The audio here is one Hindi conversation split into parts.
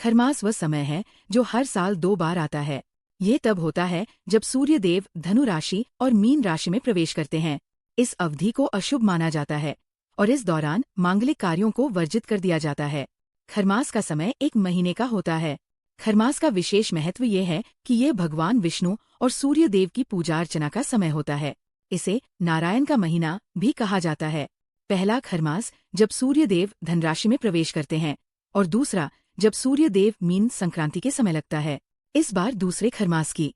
खरमास वह समय है जो हर साल 2 बार आता है। ये तब होता है जब सूर्य देव धनु राशि और मीन राशि में प्रवेश करते हैं। इस अवधि को अशुभ माना जाता है और इस दौरान मांगलिक कार्यों को वर्जित कर दिया जाता है। खरमास का समय 1 महीने का होता है। खरमास का विशेष महत्व ये है कि ये भगवान विष्णु और सूर्य देव की पूजा अर्चना का समय होता है। इसे नारायण का महीना भी कहा जाता है। पहला खरमास जब सूर्य देव धनराशि में प्रवेश करते हैं और दूसरा जब सूर्य देव मीन संक्रांति के समय लगता है। इस बार दूसरे खरमास की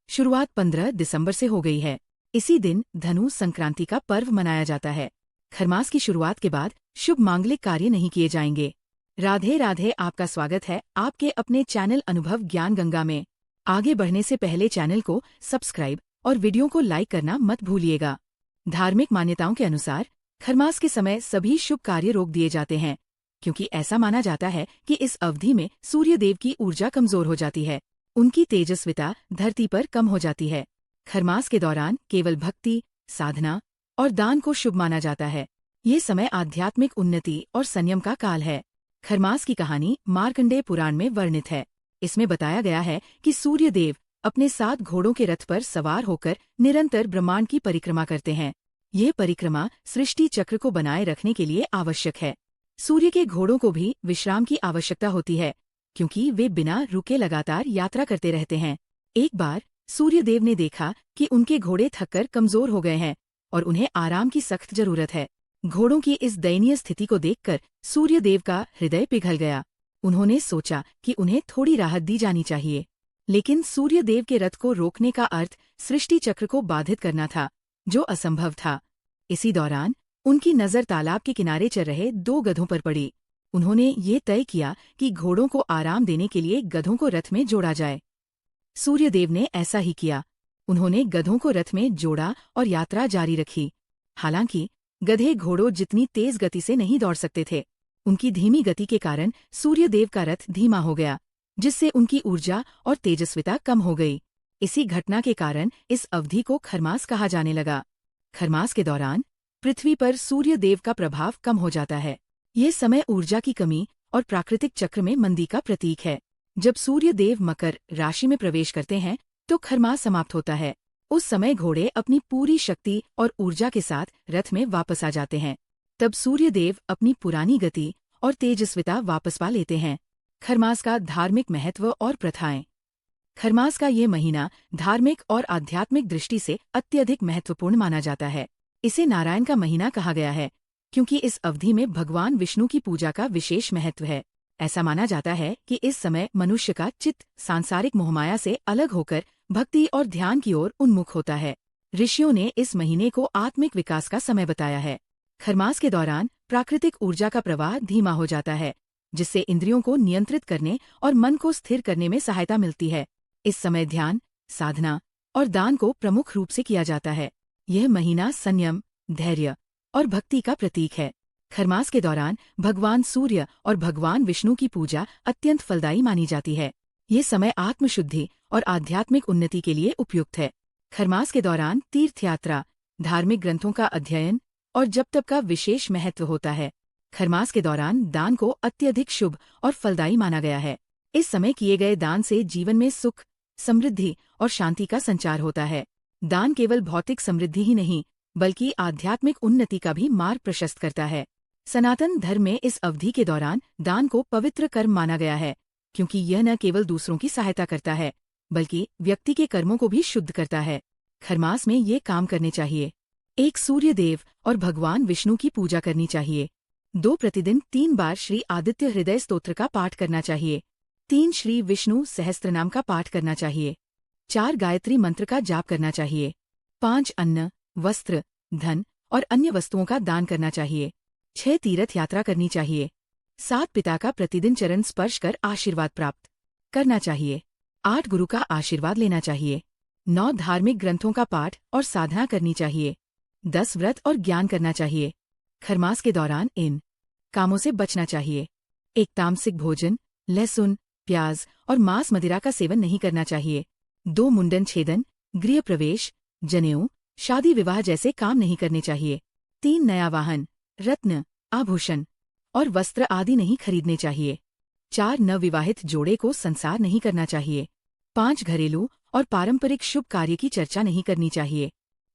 शुरुआत 15 दिसंबर से हो गई है। इसी दिन धनु संक्रांति का पर्व मनाया जाता है। खरमास की शुरुआत के बाद शुभ मांगलिक कार्य नहीं किए जाएंगे। राधे राधे, आपका स्वागत है आपके अपने चैनल अनुभव ज्ञान गंगा में। आगे बढ़ने से पहले चैनल को सब्सक्राइब और वीडियो को लाइक करना मत भूलिएगा। धार्मिक मान्यताओं के अनुसार खरमास के समय सभी शुभ कार्य रोक दिए जाते हैं, क्योंकि ऐसा माना जाता है कि इस अवधि में सूर्य देव की ऊर्जा कमजोर हो जाती है, उनकी तेजस्विता धरती पर कम हो जाती है। खरमास के दौरान केवल भक्ति, साधना और दान को शुभ माना जाता है। ये समय आध्यात्मिक उन्नति और संयम का काल है। खरमास की कहानी मार्कंडेय पुराण में वर्णित है। इसमें बताया गया है कि सूर्य देव अपने 7 घोड़ों के रथ पर सवार होकर निरंतर ब्रह्मांड की परिक्रमा करते हैं। ये परिक्रमा सृष्टि चक्र को बनाए रखने के लिए आवश्यक है। सूर्य के घोड़ों को भी विश्राम की आवश्यकता होती है, क्योंकि वे बिना रुके लगातार यात्रा करते रहते हैं। एक बार सूर्य देव ने देखा कि उनके घोड़े थककर कमजोर हो गए हैं और उन्हें आराम की सख्त जरूरत है। घोड़ों की इस दयनीय स्थिति को देखकर सूर्य देव का हृदय पिघल गया। उन्होंने सोचा कि उन्हें थोड़ी राहत दी जानी चाहिए, लेकिन सूर्य देव के रथ को रोकने का अर्थ सृष्टि चक्र को बाधित करना था, जो असंभव था। इसी दौरान उनकी नजर तालाब के किनारे चल रहे 2 गधों पर पड़ी। उन्होंने ये तय किया कि घोड़ों को आराम देने के लिए गधों को रथ में जोड़ा जाए। सूर्यदेव ने ऐसा ही किया। उन्होंने गधों को रथ में जोड़ा और यात्रा जारी रखी। हालांकि गधे घोड़ों जितनी तेज गति से नहीं दौड़ सकते थे। उनकी धीमी गति के कारण सूर्यदेव का रथ धीमा हो गया, जिससे उनकी ऊर्जा और तेजस्विता कम हो गई। इसी घटना के कारण इस अवधि को खरमास कहा जाने लगा। खरमास के दौरान पृथ्वी पर सूर्य देव का प्रभाव कम हो जाता है। ये समय ऊर्जा की कमी और प्राकृतिक चक्र में मंदी का प्रतीक है। जब सूर्य देव मकर राशि में प्रवेश करते हैं तो खरमास समाप्त होता है। उस समय घोड़े अपनी पूरी शक्ति और ऊर्जा के साथ रथ में वापस आ जाते हैं। तब सूर्य देव अपनी पुरानी गति और तेजस्विता वापस पा लेते हैं। खरमास का धार्मिक महत्व और प्रथाएं। खरमास का ये महीना धार्मिक और आध्यात्मिक दृष्टि से अत्यधिक महत्वपूर्ण माना जाता है। इसे नारायण का महीना कहा गया है, क्योंकि इस अवधि में भगवान विष्णु की पूजा का विशेष महत्व है। ऐसा माना जाता है कि इस समय मनुष्य का चित्त सांसारिक मोहमाया से अलग होकर भक्ति और ध्यान की ओर उन्मुख होता है। ऋषियों ने इस महीने को आत्मिक विकास का समय बताया है। खरमास के दौरान प्राकृतिक ऊर्जा का प्रवाह धीमा हो जाता है, जिससे इंद्रियों को नियंत्रित करने और मन को स्थिर करने में सहायता मिलती है। इस समय ध्यान, साधना और दान को प्रमुख रूप से किया जाता है। यह महीना संयम, धैर्य और भक्ति का प्रतीक है। खरमास के दौरान भगवान सूर्य और भगवान विष्णु की पूजा अत्यंत फलदायी मानी जाती है। ये समय आत्मशुद्धि और आध्यात्मिक उन्नति के लिए उपयुक्त है। खरमास के दौरान तीर्थयात्रा, धार्मिक ग्रंथों का अध्ययन और जप तप का विशेष महत्व होता है। खरमास के दौरान दान को अत्यधिक शुभ और फलदायी माना गया है। इस समय किए गए दान से जीवन में सुख, समृद्धि और शांति का संचार होता है। दान केवल भौतिक समृद्धि ही नहीं, बल्कि आध्यात्मिक उन्नति का भी मार्ग प्रशस्त करता है। सनातन धर्म में इस अवधि के दौरान दान को पवित्र कर्म माना गया है, क्योंकि यह न केवल दूसरों की सहायता करता है, बल्कि व्यक्ति के कर्मों को भी शुद्ध करता है। खरमास में ये काम करने चाहिए। 1 सूर्य देव और भगवान विष्णु की पूजा करनी चाहिए। 2 प्रतिदिन 3 बार श्री आदित्य हृदय स्तोत्र का पाठ करना चाहिए। 3 श्री विष्णु सहस्त्रनाम का पाठ करना चाहिए। 4 गायत्री मंत्र का जाप करना चाहिए। 5 अन्न, वस्त्र, धन और अन्य वस्तुओं का दान करना चाहिए। 6 तीर्थ यात्रा करनी चाहिए। 7 पिता का प्रतिदिन चरण स्पर्श कर आशीर्वाद प्राप्त करना चाहिए। 8 गुरु का आशीर्वाद लेना चाहिए। 9 धार्मिक ग्रंथों का पाठ और साधना करनी चाहिए। 10 व्रत और ज्ञान करना चाहिए। खरमास के दौरान इन कामों से बचना चाहिए। 1 तामसिक भोजन, लहसुन, प्याज और मांस मदिरा का सेवन नहीं करना चाहिए। 2 मुंडन छेदन, गृह प्रवेश, जनेऊ, शादी विवाह जैसे काम नहीं करने चाहिए। 3 नया वाहन, रत्न, आभूषण और वस्त्र आदि नहीं खरीदने चाहिए। 4 नवविवाहित जोड़े को संसार नहीं करना चाहिए। 5 घरेलू और पारंपरिक शुभ कार्य की चर्चा नहीं करनी चाहिए।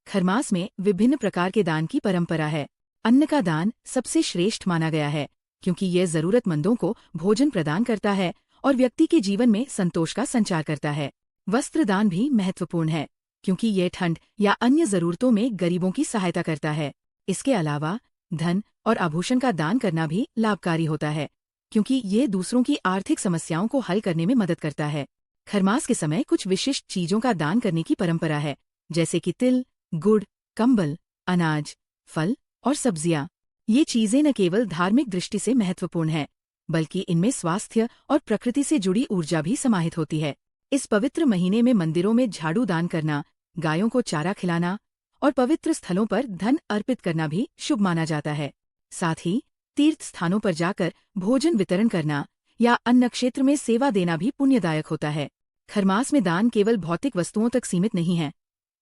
खरमास में विभिन्न प्रकार के दान की परंपरा है। अन्न का दान सबसे श्रेष्ठ माना गया है, क्योंकि यह जरूरतमंदों को भोजन प्रदान करता है और व्यक्ति के जीवन में संतोष का संचार करता है। वस्त्र दान भी महत्वपूर्ण है, क्योंकि यह ठंड या अन्य जरूरतों में गरीबों की सहायता करता है। इसके अलावा धन और आभूषण का दान करना भी लाभकारी होता है, क्योंकि ये दूसरों की आर्थिक समस्याओं को हल करने में मदद करता है। खरमास के समय कुछ विशिष्ट चीजों का दान करने की परंपरा है, जैसे कि तिल, गुड़, कंबल, अनाज, फल और सब्जियां। ये चीजें न केवल धार्मिक दृष्टि से महत्वपूर्ण हैं, बल्कि इनमें स्वास्थ्य और प्रकृति से जुड़ी ऊर्जा भी समाहित होती है। इस पवित्र महीने में मंदिरों में झाड़ू दान करना, गायों को चारा खिलाना और पवित्र स्थलों पर धन अर्पित करना भी शुभ माना जाता है। साथ ही तीर्थ स्थानों पर जाकर भोजन वितरण करना या अन्न क्षेत्र में सेवा देना भी पुण्यदायक होता है। खरमास में दान केवल भौतिक वस्तुओं तक सीमित नहीं है।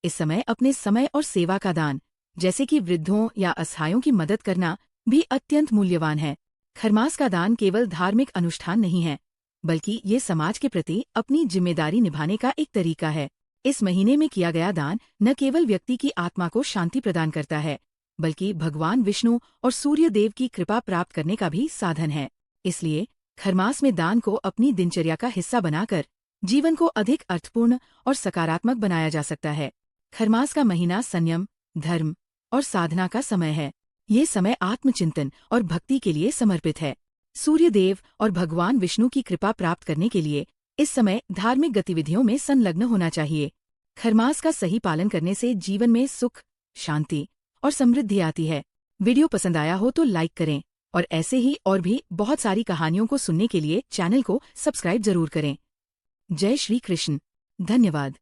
इस समय अपने समय और सेवा का दान, जैसे कि वृद्धों या असहायों की मदद करना, भी अत्यंत मूल्यवान है। खरमास का दान केवल धार्मिक अनुष्ठान नहीं है, बल्कि ये समाज के प्रति अपनी जिम्मेदारी निभाने का एक तरीका है। इस महीने में किया गया दान न केवल व्यक्ति की आत्मा को शांति प्रदान करता है, बल्कि भगवान विष्णु और सूर्य देव की कृपा प्राप्त करने का भी साधन है। इसलिए खरमास में दान को अपनी दिनचर्या का हिस्सा बनाकर जीवन को अधिक अर्थपूर्ण और सकारात्मक बनाया जा सकता है। खरमास का महीना संयम, धर्म और साधना का समय है। ये समय आत्मचिंतन और भक्ति के लिए समर्पित है। सूर्य देव और भगवान विष्णु की कृपा प्राप्त करने के लिए इस समय धार्मिक गतिविधियों में संलग्न होना चाहिए। खरमास का सही पालन करने से जीवन में सुख, शांति और समृद्धि आती है। वीडियो पसंद आया हो तो लाइक करें और ऐसे ही और भी बहुत सारी कहानियों को सुनने के लिए चैनल को सब्सक्राइब जरूर करें। जय श्री कृष्ण। धन्यवाद।